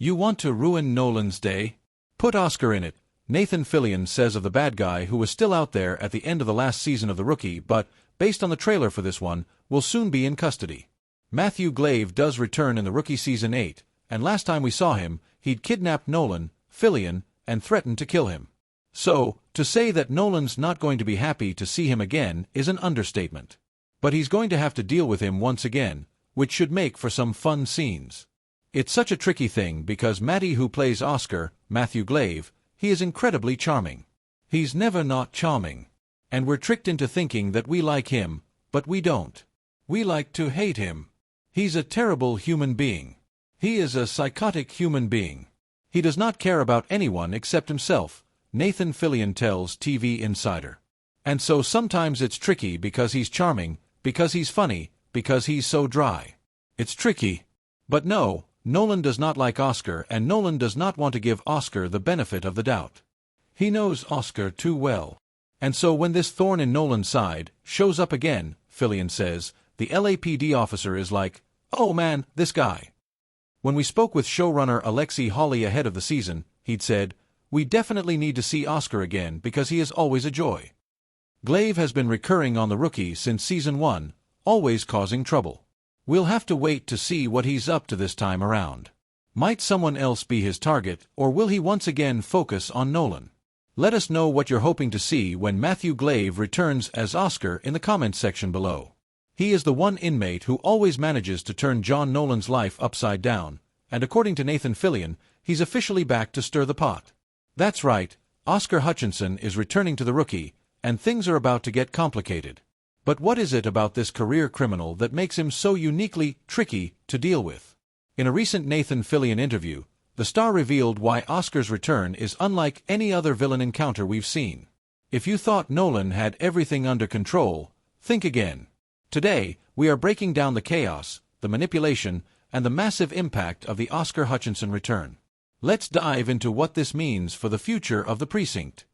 You want to ruin Nolan's day? Put Oscar in it, Nathan Fillion says of the bad guy who was still out there at the end of the last season of The Rookie but, based on the trailer for this one, will soon be in custody. Matthew Glave does return in The Rookie Season 8, and last time we saw him, he'd kidnapped Nolan, Fillion, and threatened to kill him. So, to say that Nolan's not going to be happy to see him again is an understatement. But he's going to have to deal with him once again, which should make for some fun scenes. It's such a tricky thing because Matty, who plays Oscar, Matthew Glave, he is incredibly charming. He's never not charming. And we're tricked into thinking that we like him, but we don't. We like to hate him. He's a terrible human being. He is a psychotic human being. He does not care about anyone except himself, Nathan Fillion tells TV Insider. And so sometimes it's tricky because he's charming, because he's funny, because he's so dry. It's tricky. But no, Nolan does not like Oscar, and Nolan does not want to give Oscar the benefit of the doubt. He knows Oscar too well. And so when this thorn in Nolan's side shows up again, Fillion says, the LAPD officer is like, "Oh man, this guy." When we spoke with showrunner Alexi Hawley ahead of the season, he'd said, "We definitely need to see Oscar again because he is always a joy." Glave has been recurring on The Rookie since Season 1, always causing trouble. We'll have to wait to see what he's up to this time around. Might someone else be his target, or will he once again focus on Nolan? Let us know what you're hoping to see when Matthew Glave returns as Oscar in the comments section below. He is the one inmate who always manages to turn John Nolan's life upside down, and according to Nathan Fillion, he's officially back to stir the pot. That's right, Oscar Hutchinson is returning to The Rookie, and things are about to get complicated. But what is it about this career criminal that makes him so uniquely tricky to deal with? In a recent Nathan Fillion interview, the star revealed why Oscar's return is unlike any other villain encounter we've seen. If you thought Nolan had everything under control, think again. Today, we are breaking down the chaos, the manipulation, and the massive impact of the Oscar Hutchinson return. Let's dive into what this means for the future of the precinct.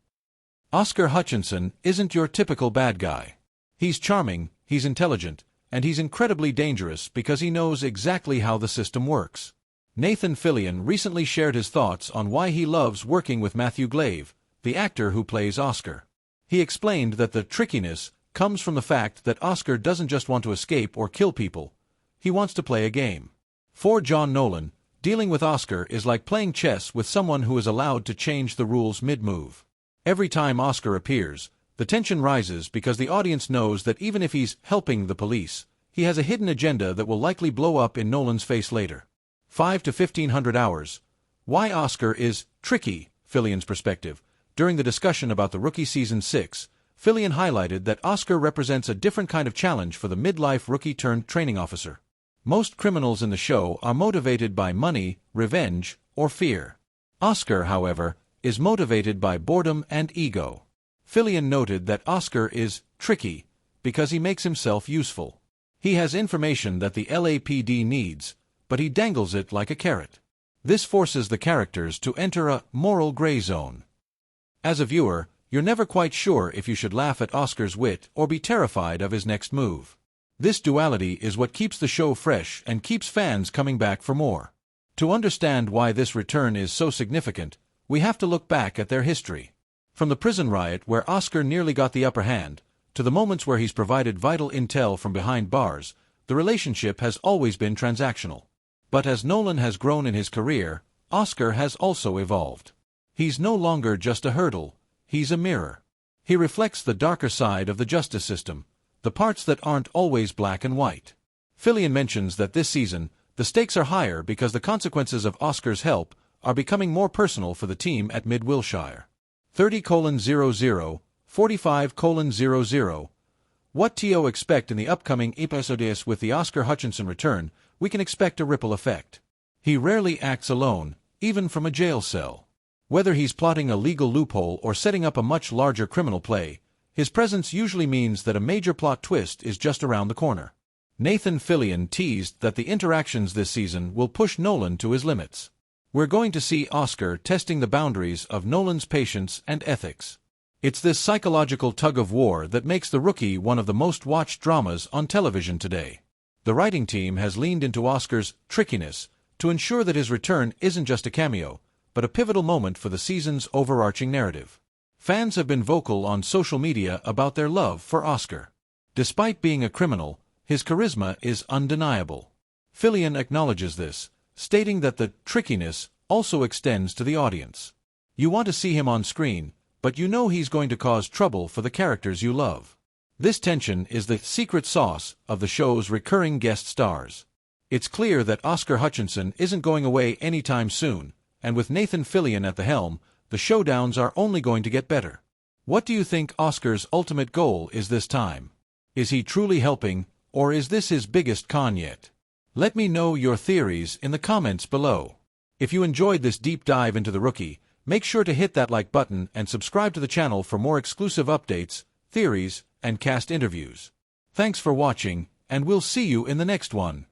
Oscar Hutchinson isn't your typical bad guy. He's charming, he's intelligent, and he's incredibly dangerous because he knows exactly how the system works. Nathan Fillion recently shared his thoughts on why he loves working with Matthew Glave, the actor who plays Oscar. He explained that the trickiness comes from the fact that Oscar doesn't just want to escape or kill people, he wants to play a game. For John Nolan, dealing with Oscar is like playing chess with someone who is allowed to change the rules mid-move. Every time Oscar appears, the tension rises because the audience knows that even if he's helping the police, he has a hidden agenda that will likely blow up in Nolan's face later. 5 to 1500 hours. Why Oscar is tricky, Fillion's perspective. During the discussion about The Rookie Season 6, Fillion highlighted that Oscar represents a different kind of challenge for the midlife rookie-turned-training officer. Most criminals in the show are motivated by money, revenge, or fear. Oscar, however, is motivated by boredom and ego. Fillion noted that Oscar is tricky because he makes himself useful. He has information that the LAPD needs, but he dangles it like a carrot. This forces the characters to enter a moral gray zone. As a viewer, you're never quite sure if you should laugh at Oscar's wit or be terrified of his next move. This duality is what keeps the show fresh and keeps fans coming back for more. To understand why this return is so significant, we have to look back at their history. From the prison riot where Oscar nearly got the upper hand, to the moments where he's provided vital intel from behind bars, the relationship has always been transactional. But as Nolan has grown in his career, Oscar has also evolved. He's no longer just a hurdle, he's a mirror. He reflects the darker side of the justice system, the parts that aren't always black and white. Fillion mentions that this season, the stakes are higher because the consequences of Oscar's help are becoming more personal for the team at Mid-Wilshire. 30:00, 45:00. What to expect in the upcoming episodes with the Oscar Hutchinson return? We can expect a ripple effect. He rarely acts alone, even from a jail cell. Whether he's plotting a legal loophole or setting up a much larger criminal play, his presence usually means that a major plot twist is just around the corner. Nathan Fillion teased that the interactions this season will push Nolan to his limits. We're going to see Oscar testing the boundaries of Nolan's patience and ethics. It's this psychological tug-of-war that makes The Rookie one of the most watched dramas on television today. The writing team has leaned into Oscar's trickiness to ensure that his return isn't just a cameo, but a pivotal moment for the season's overarching narrative. Fans have been vocal on social media about their love for Oscar. Despite being a criminal, his charisma is undeniable. Fillion acknowledges this, stating that the trickiness also extends to the audience. You want to see him on screen, but you know he's going to cause trouble for the characters you love. This tension is the secret sauce of the show's recurring guest stars. It's clear that Oscar Hutchinson isn't going away anytime soon, and with Nathan Fillion at the helm, the showdowns are only going to get better. What do you think Oscar's ultimate goal is this time? Is he truly helping, or is this his biggest con yet? Let me know your theories in the comments below. If you enjoyed this deep dive into The Rookie, make sure to hit that like button and subscribe to the channel for more exclusive updates, theories, and cast interviews. Thanks for watching, and we'll see you in the next one.